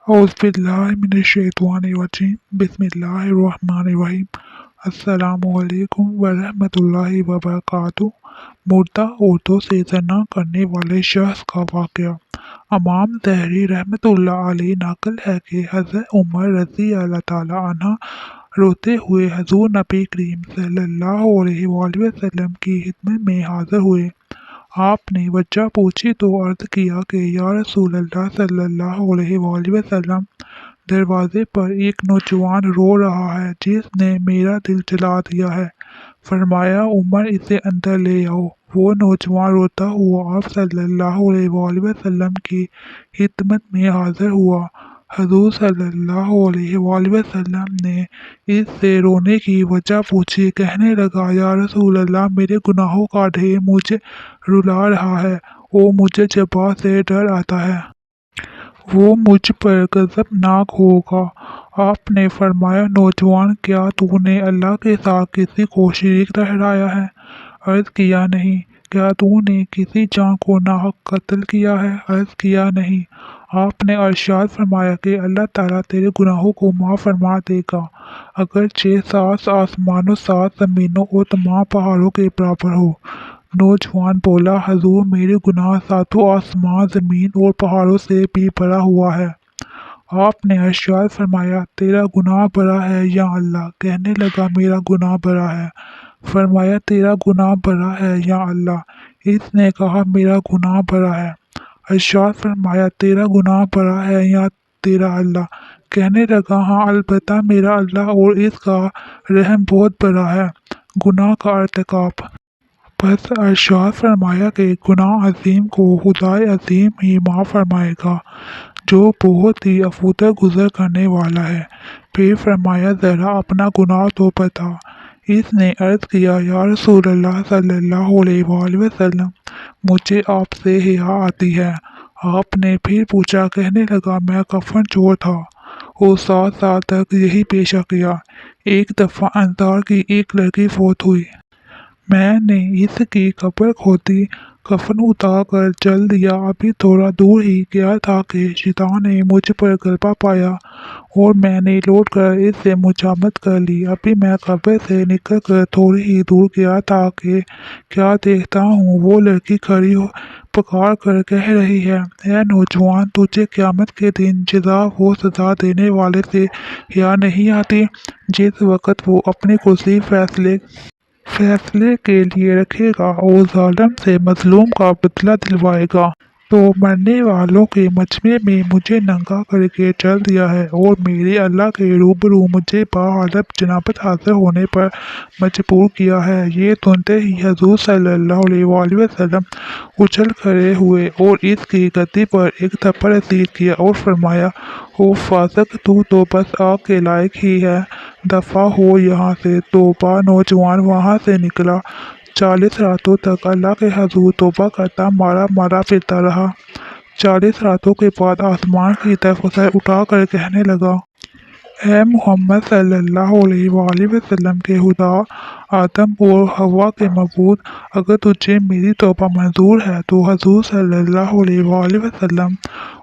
औज़ुबिल्लाहिमिनश्शैतानिर्रजीम बिस्मिल्लाहिर्रहमानिर्रहीम। अस्सलामुअलैकुम वरहमतुल्लाहि वबरकातुहू। मुर्दा औरतों से ज़ना करने वाले शख्स का वाक़या। इमाम ज़हरी रहमतुल्लाह अलैह नक़ल है कि हज़रत उमर रज़ी अल्लाह तआला अन्हा रोते हुए हुज़ूर नबी करीम सल्लल्लाहु अलैहि वसल्लम की खिदमत में हाज़िर हुए। आपने वजह पूछी तो अर्ज़ किया कि या रसूल अल्लाह सल्लल्लाहु अलैहि वसल्लम, दरवाज़े पर एक नौजवान रो रहा है जिसने मेरा दिल जला दिया है। फरमाया, उमर इसे अंदर ले आओ। वो नौजवान रोता हुआ आप सल्लल्लाहु अलैहि वसल्लम की खिदमत में हाज़िर हुआ। हुज़ूर सल्लल्लाहु अलैहि वसल्लम ने इससे रोने की वजह पूछी। कहने लगा, या रसूल अल्लाह, मेरे गुनाहों का ढेर मुझे रुला रहा है और मुझे जबा से डर आता है, वो मुझ पर गज़बनाक होगा। आपने फरमाया, नौजवान, क्या तूने अल्लाह के साथ किसी को शरीक ठहराया है? अर्ज़ किया, नहीं। क्या तूने किसी जान को नाहक कत्ल किया है? अर्ज़ किया, नहीं। आपने इरशाद फरमाया कि अल्लाह ताला तेरे गुनाहों को माफ़ फरमा देगा, अगरचे 7 आसमानों 7 ज़मीनों और तमाम पहाड़ों के बराबर हो। नौजवान बोला, हजूर, मेरे गुनाह 7 आसमान, ज़मीन और पहाड़ों से भी बड़ा हुआ है। आपने इरशाद फरमाया, तेरा गुनाह बड़ा है या अल्लाह? कहने लगा, मेरा गुनाह बड़ा है। फरमाया, तेरा गुनाह बड़ा है या अल्लाह? इसने कहा, मेरा गुनाह बड़ा है। इरशाद फरमाया, तेरा गुनाह बड़ा है या तेरा अल्लाह? कहने लगा, हाँ, अलबत्ता मेरा अल्लाह और इसका रहम बहुत बड़ा है। गुनाह का अर्तिकाब। बस इरशाद फरमाया कि गुनाह अजीम को खुदाए अजीम ही माफ़ फरमाएगा, जो बहुत ही अफूदर गुज़र करने वाला है। फिर फरमाया, ज़रा अपना गुनाह तो बता। इसने अर्ज़ किया, या रसूल अल्लाह सल्लल्लाहु अलैहि वसल्लम, मुझे आपसे हिया आती है। आपने फिर पूछा। कहने लगा, मैं कफन चोर था और 7 साल तक यही पेशा किया। एक दफ़ा अंसार की एक लड़की फौत हुई। मैंने इसकी कब्र खोदी, कफन उतार कर चल दिया। अभी थोड़ा दूर ही गया था कि शैतान ने मुझ पर गलबा पाया और मैंने लौट कर इससे मुजामत कर ली। अभी मैं कब्र से निकल कर थोड़ी ही दूर गया था कि क्या देखता हूँ, वो लड़की खड़ी हो पुकार कर कह रही है, ऐ नौजवान, तुझे क़यामत के दिन जज़ा व सज़ा देने वाले से या नहीं आती, जिस वक़्त वो अपनी कुर्सी फैसले के लिए रखेगा और जालिम से मजलूम का बदला दिलवाएगा। तो मरने वालों के मजमे में मुझे नंगा करके चल दिया है और मेरे अल्लाह के रूबरू मुझे बाहालत जनाबत हाजिर होने पर मजबूर किया है। ये सुनते ही हजूर सल्लल्लाहु अलैहि वसल्लम उछल खड़े हुए और इसकी गद्दी पर एक थप्पड़ रसीद किया और फरमाया, ओ फासिक, तू तो बस आग के लायक ही है, दफा हो यहाँ से। तौबा। नौजवान वहाँ से निकला। 40 रातों तक अल्लाह के हजूर तौबा करता मारा मारा फिरता रहा। 40 रातों के बाद आसमान की तरफ सर उठा कर कहने लगा, ए मोहम्मद सल्लल्लाहु अलैहि वसल्लम के खुदा, आदम और हवा के मबूद, अगर तुझे मेरी तौबा मंजूर है तो हजूर सल्लल्लाहु अलैहि वसल्लम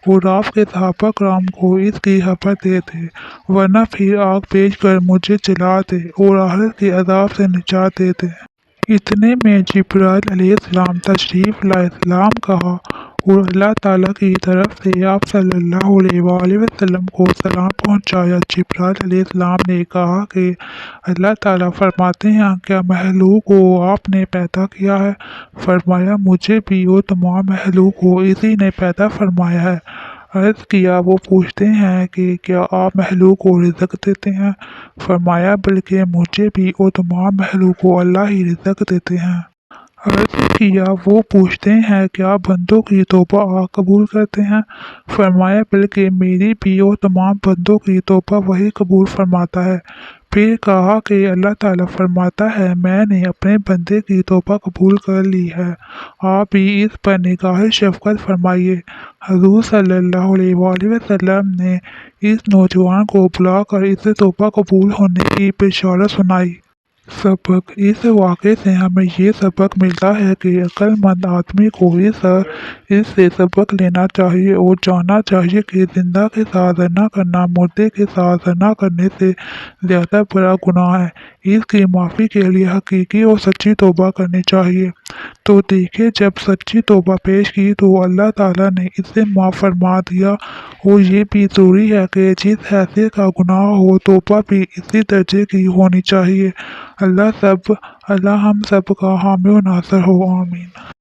और आपके सहाबा कराम को इसकी खबर दे दे, वरना फिर आग भेज कर मुझे जला दे और आखिरत के अजाब से निजात दे दे। इतने में जिब्राइल अलैहिस्सलाम तशरीफ लाए, सलाम कहा और अल्लाह ताला की तरफ से आप सल्लल्लाहु अलैहि वसल्लम को सलाम पहुंचाया। जिब्राइल अलैहिस्सलाम ने कहा कि अल्लाह ताला फरमाते हैं, क्या महलूक को आपने पैदा किया है? फरमाया, मुझे भी और तमाम महलूक को इसी ने पैदा फरमाया है। अर्ज़ किया, वो पूछते हैं कि क्या आप महलूक को रिज़्क़ देते हैं? फरमाया, बल्कि मुझे भी और तमाम महलूक को अल्लाह ही रिज़्क़ देते हैं। अर्ज़ किया, वो पूछते हैं, क्या बंदों की तौबा आप कबूल करते हैं? फरमाया, बल्कि मेरी भी और तमाम बंदों की तौबा वही कबूल फरमाता है। फिर कहा कि अल्लाह ताला फरमाता है, मैंने अपने बंदे की तौबा कबूल कर ली है, आप भी इस पर निगाह शफ़क़त फरमाइए। हुज़ूर सल्लल्लाहु अलैहि वसल्लम ने इस नौजवान को बुलाकर इससे तौबा कबूल होने की बिशारत सुनाई। सबक: इस वाक़ये से हमें ये सबक मिलता है कि अक्लमंद आदमी को इससे सबक लेना चाहिए और जानना चाहिए कि जिंदा के साथ ज़ना करना मुर्दे के साथ ज़ना करने से ज़्यादा बड़ा गुनाह है। इसकी माफ़ी के लिए हकीकी और सच्ची तौबा करनी चाहिए। तो देखिए, जब सच्ची तौबा पेश की तो अल्लाह ताला ने इसे माफ़ फरमा दिया। और ये भी ज़रूरी है कि जिस हैसियत का गुनाह हो, तौबा भी इसी दर्जे की होनी चाहिए। अल्लाह हम सब का हामी और नासर हो। आमीन।